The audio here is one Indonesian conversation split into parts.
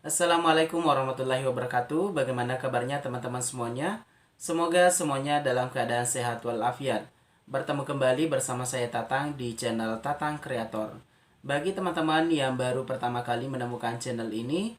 Assalamualaikum warahmatullahi wabarakatuh. Bagaimana kabarnya teman-teman semuanya? Semoga semuanya dalam keadaan sehat walafiat. Bertemu kembali bersama saya Tatang di channel Tatang Kreator. Bagi teman-teman yang baru pertama kali menemukan channel ini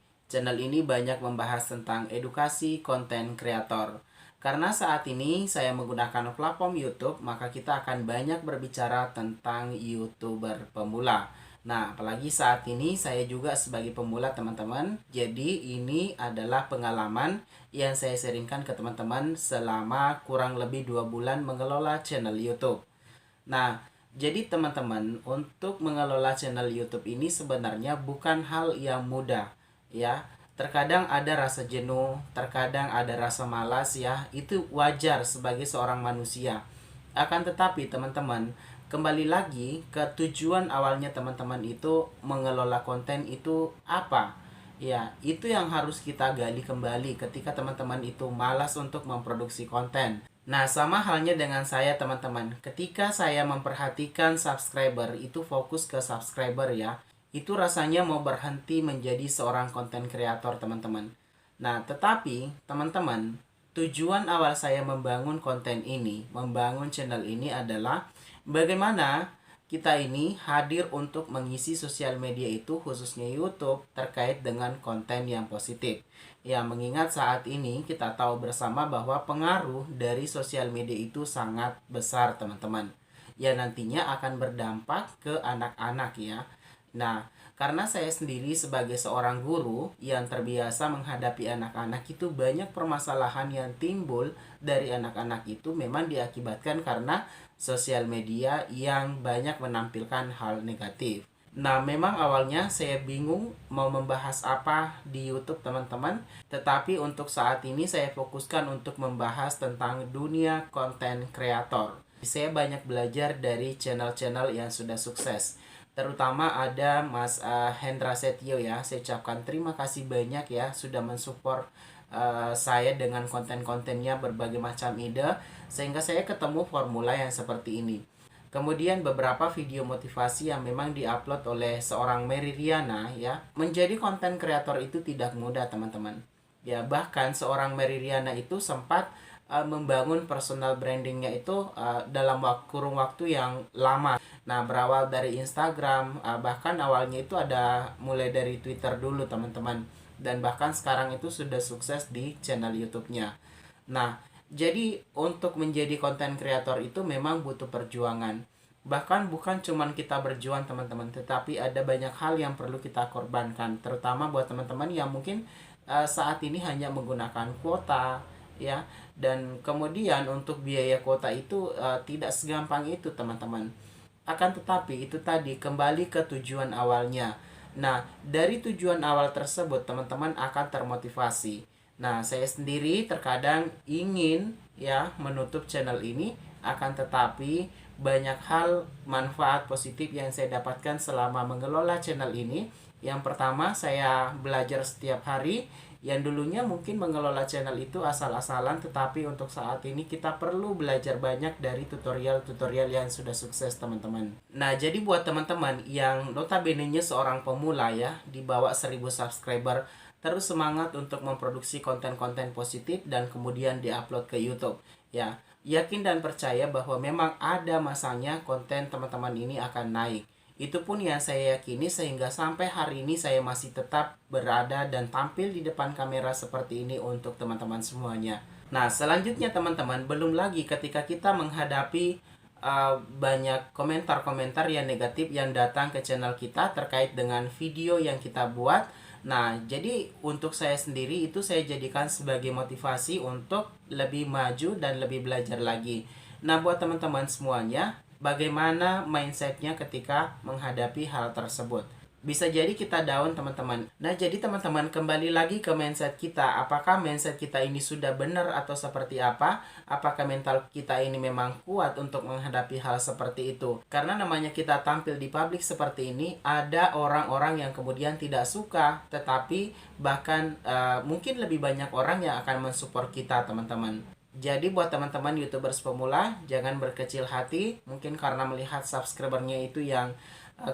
banyak membahas tentang edukasi konten kreator. Karena saat ini saya menggunakan platform YouTube, maka kita akan banyak berbicara tentang YouTuber pemula. Nah, apalagi saat ini saya juga sebagai pemula teman-teman. Jadi ini adalah pengalaman yang saya sharingkan ke teman-teman selama kurang lebih 2 bulan mengelola channel YouTube. Nah, jadi teman-teman, untuk mengelola channel YouTube ini sebenarnya bukan hal yang mudah, ya. Terkadang ada rasa jenuh, terkadang ada rasa malas, ya. Itu wajar sebagai seorang manusia. Akan tetapi teman-teman, kembali lagi ke tujuan awalnya teman-teman itu mengelola konten itu apa? Ya, itu yang harus kita gali kembali ketika teman-teman itu malas untuk memproduksi konten. Nah, sama halnya dengan saya teman-teman. Ketika saya memperhatikan subscriber, itu fokus ke subscriber ya. Itu rasanya mau berhenti menjadi seorang konten kreator teman-teman. Nah, tetapi teman-teman, tujuan awal saya membangun konten ini, membangun channel ini adalah bagaimana kita ini hadir untuk mengisi sosial media itu khususnya YouTube terkait dengan konten yang positif. Ya, mengingat saat ini kita tahu bersama bahwa pengaruh dari sosial media itu sangat besar, teman-teman. Ya, nantinya akan berdampak ke anak-anak ya. Nah, karena saya sendiri sebagai seorang guru yang terbiasa menghadapi anak-anak itu banyak permasalahan yang timbul dari anak-anak itu memang diakibatkan karena sosial media yang banyak menampilkan hal negatif. Nah, memang awalnya saya bingung mau membahas apa di YouTube teman-teman, tetapi untuk saat ini saya fokuskan untuk membahas tentang dunia konten kreator. Saya banyak belajar dari channel-channel yang sudah sukses. Terutama ada Mas Hendra Setio ya. Saya ucapkan terima kasih banyak ya sudah mensupport saya dengan konten-kontennya berbagai macam ide sehingga saya ketemu formula yang seperti ini. Kemudian beberapa video motivasi yang memang diupload oleh seorang Mary Riana ya. Menjadi konten kreator itu tidak mudah teman-teman. Ya, bahkan seorang Mary Riana itu sempat membangun personal brandingnya itu dalam kurung waktu yang lama. Nah, berawal dari Instagram, bahkan awalnya itu ada mulai dari Twitter dulu teman-teman. Dan bahkan sekarang itu sudah sukses di channel YouTube-nya. Nah, jadi untuk menjadi konten kreator itu memang butuh perjuangan. Bahkan bukan cuman kita berjuang teman-teman, tetapi ada banyak hal yang perlu kita korbankan. Terutama buat teman-teman yang mungkin saat ini hanya menggunakan kuota, ya. Dan kemudian untuk biaya kuota itu tidak segampang itu teman-teman. Akan tetapi itu tadi kembali ke tujuan awalnya. Nah, dari tujuan awal tersebut teman-teman akan termotivasi. Nah, saya sendiri terkadang ingin ya menutup channel ini, akan tetapi banyak hal manfaat positif yang saya dapatkan selama mengelola channel ini. Yang pertama, saya belajar setiap hari. Yang dulunya mungkin mengelola channel itu asal-asalan, tetapi untuk saat ini kita perlu belajar banyak dari tutorial-tutorial yang sudah sukses teman-teman. Nah, jadi buat teman-teman yang notabene-nya seorang pemula ya, di bawah 1000 subscriber, terus semangat untuk memproduksi konten-konten positif dan kemudian diupload ke YouTube. Ya, yakin dan percaya bahwa memang ada masanya konten teman-teman ini akan naik. Itu pun yang saya yakini sehingga sampai hari ini saya masih tetap berada dan tampil di depan kamera seperti ini untuk teman-teman semuanya. Nah, selanjutnya teman-teman, belum lagi ketika kita menghadapi banyak komentar-komentar yang negatif yang datang ke channel kita terkait dengan video yang kita buat. Nah, jadi untuk saya sendiri itu saya jadikan sebagai motivasi untuk lebih maju dan lebih belajar lagi. Nah, buat teman-teman semuanya, bagaimana mindsetnya ketika menghadapi hal tersebut? Bisa jadi kita down teman-teman. Nah, jadi teman-teman kembali lagi ke mindset kita. Apakah mindset kita ini sudah benar atau seperti apa? Apakah mental kita ini memang kuat untuk menghadapi hal seperti itu? Karena namanya kita tampil di publik seperti ini, ada orang-orang yang kemudian tidak suka, tetapi bahkan mungkin lebih banyak orang yang akan mensupport kita teman-teman. Jadi buat teman-teman YouTubers pemula, jangan berkecil hati. Mungkin karena melihat subscribernya itu yang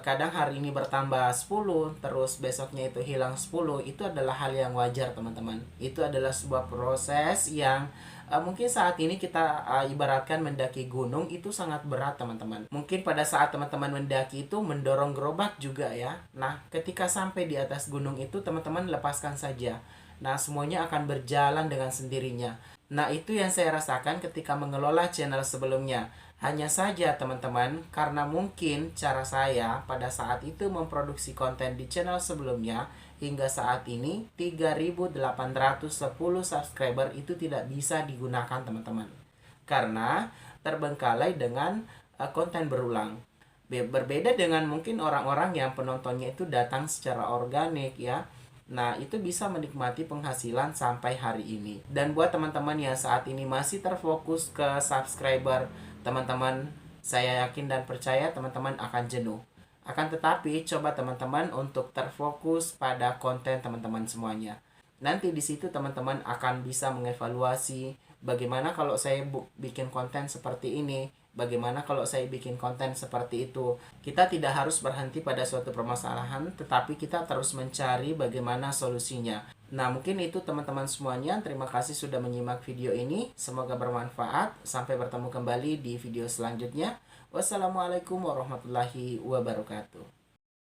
kadang hari ini bertambah 10, terus besoknya itu hilang 10, itu adalah hal yang wajar teman-teman. Itu adalah sebuah proses yang mungkin saat ini kita ibaratkan mendaki gunung itu sangat berat teman-teman. Mungkin pada saat teman-teman mendaki itu mendorong gerobak juga ya. Nah, ketika sampai di atas gunung itu teman-teman lepaskan saja. Nah, semuanya akan berjalan dengan sendirinya. Nah, itu yang saya rasakan ketika mengelola channel sebelumnya. Hanya saja teman-teman, karena mungkin cara saya pada saat itu memproduksi konten di channel sebelumnya, hingga saat ini 3.810 subscriber itu tidak bisa digunakan teman-teman. Karena terbengkalai dengan konten berulang. Berbeda dengan mungkin orang-orang yang penontonnya itu datang secara organik ya. Nah, itu bisa menikmati penghasilan sampai hari ini. Dan buat teman-teman yang saat ini masih terfokus ke subscriber, teman-teman, saya yakin dan percaya teman-teman akan jenuh. Akan tetapi, coba teman-teman untuk terfokus pada konten teman-teman semuanya. Nanti di situ teman-teman akan bisa mengevaluasi bagaimana kalau saya bikin konten seperti ini, bagaimana kalau saya bikin konten seperti itu. Kita tidak harus berhenti pada suatu permasalahan, tetapi kita terus mencari bagaimana solusinya. Nah, mungkin itu teman-teman semuanya. Terima kasih sudah menyimak video ini. Semoga bermanfaat. Sampai bertemu kembali di video selanjutnya. Wassalamualaikum warahmatullahi wabarakatuh.